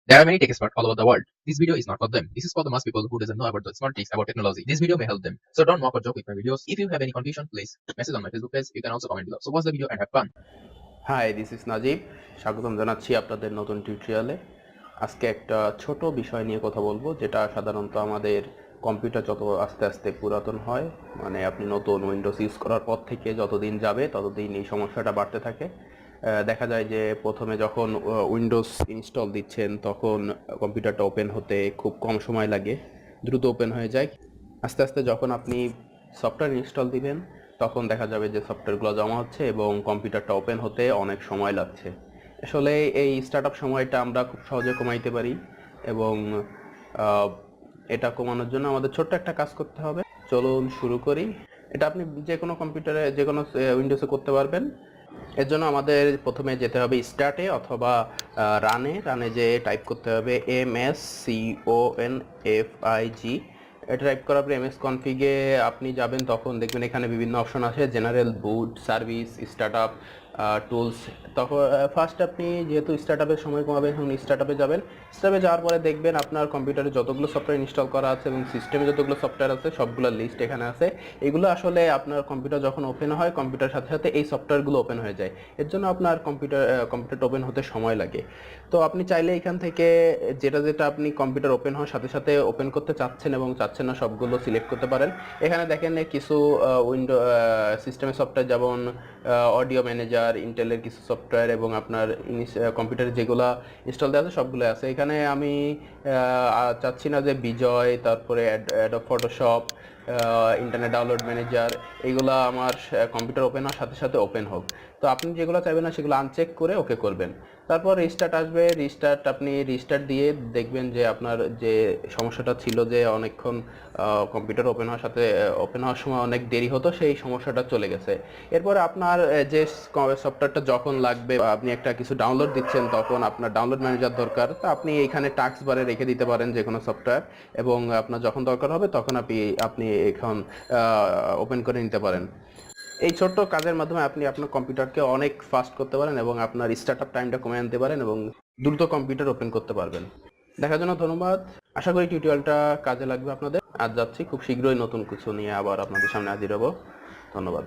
There are many tech experts all over the world. This video is not for them. This is for the mass people who doesn't know about the small tricks about technology. This video may help them. So don't mock or joke with my videos. If you have any confusion, please message on my Facebook page. You can also comment below. So watch the video and have fun. Hi this is Najib, স্বাগতম জানাচ্ছি আপনাদের নতুন টিউটোরিয়ালে। আজকে একটা ছোট বিষয় নিয়ে কথা বলবো, যেটা সাধারণত আমাদের কম্পিউটার যত আস্তে আস্তে পুরাতন হয়, মানে আপনি নতুন উইন্ডোজ ইউজ করার পর থেকে যতদিন যাবে ততদিন এই সমস্যাটা বাড়তে থাকে। দেখা যায় যে প্রথমে যখন উইন্ডোজ ইনস্টল দিচ্ছেন তখন কম্পিউটারটা ওপেন হতে খুব কম সময় লাগে, দ্রুত ওপেন হয়ে যায়। আস্তে আস্তে যখন আপনি সফটওয়্যার ইনস্টল দিবেন তখন দেখা যাবে যে সফটওয়্যারগুলো জমা হচ্ছে এবং কম্পিউটারটা ওপেন হতে অনেক সময় লাগছে। আসলে এই স্টার্টআপ সময়টা আমরা খুব সহজে কমাইতে পারি এবং এটা কমানোর জন্য আমাদের ছোট্ট একটা কাজ করতে হবে। চলুন শুরু করি। এটা আপনি যে কোনো কম্পিউটারে, যে কোনো উইন্ডোজে করতে পারবেন। এর জন্য আমাদের প্রথমে যেতে হবে স্টার্টে অথবা রানে যে টাইপ করতে হবে MSCONFIG। এটা টাইপ করার পরে এমএস কনফিগে আপনি যাবেন, তখন দেখবেন এখানে বিভিন্ন অপশন আছে, জেনারেল, বুট, সার্ভিস, স্টার্টআপ, টুলস। তখন ফার্স্ট আপনি যেহেতু স্টার্টআপের সময় কমাবেন, এখন স্টার্টআপে যাবেন। স্টার্টআপে যাওয়ার পরে দেখবেন আপনার কম্পিউটারে যতগুলো সফটওয়্যার ইনস্টল করা আছে এবং সিস্টেমে যতগুলো সফটওয়্যার আছে সবগুলোর লিস্ট এখানে আছে। এগুলো আসলে আপনার কম্পিউটার যখন ওপেন হয়, কম্পিউটারের সাথে সাথে এই সফটওয়্যারগুলো ওপেন হয়ে যায়। এর জন্য আপনার কম্পিউটার ওপেন হতে সময় লাগে। তো আপনি চাইলে এখান থেকে যেটা আপনি কম্পিউটার ওপেন হওয়ার সাথে সাথে ওপেন করতে চাচ্ছেন এবং চাচ্ছেন না সবগুলো সিলেক্ট করতে পারেন। এখানে দেখেন কিছু উইন্ডো সিস্টেমের সফটওয়্যার, যেমন অডিও ম্যানেজার, ইন্টেলের কিছু সফটওয়্যার এবং আপনার কম্পিউটারে যেগুলো ইনস্টল দেওয়া আছে সবগুলো আছে। এখানে আমি চাচ্ছি না যে বিজয়, তারপরে Adobe Photoshop, internet download manager, এগুলো আমার কম্পিউটার ওপেন হওয়ার সাথে সাথে ওপেন হোক। তো আপনি যেগুলো চাইবেন না সেগুলো আনচেক করে ওকে করবেন। তারপর রিস্টার্ট আসবে। আপনি রিস্টার্ট দিয়ে দেখবেন যে আপনার যে সমস্যাটা ছিল, যে অনেকক্ষণ কম্পিউটার ওপেন হওয়ার সময় অনেক দেরি হতো, সেই সমস্যাটা চলে গেছে। এরপরে আপনার যে সফটওয়্যারটা যখন লাগবে, আপনি একটা কিছু ডাউনলোড দিচ্ছেন, তখন আপনার ডাউনলোড ম্যানেজার দরকার। তো আপনি এইখানে টাস্ক বারে রেখে দিতে পারেন যে কোনো সফটওয়্যার, এবং আপনার যখন দরকার হবে তখন আপনি এখন ওপেন করে নিতে পারেন। এই ছোট্ট কাজের মাধ্যমে আপনি আপনার কম্পিউটারকে অনেক ফাস্ট করতে পারেন এবং আপনার স্টার্টআপ টাইমটা কমিয়ে আনতে পারেন এবং দ্রুত কম্পিউটার ওপেন করতে পারবেন। দেখার জন্য ধন্যবাদ। আশা করি টিউটোরিয়ালটা কাজে লাগবে আপনাদের। আজ যাচ্ছি, খুব শীঘ্রই নতুন কিছু নিয়ে আবার আপনাদের সামনে হাজির হব। ধন্যবাদ।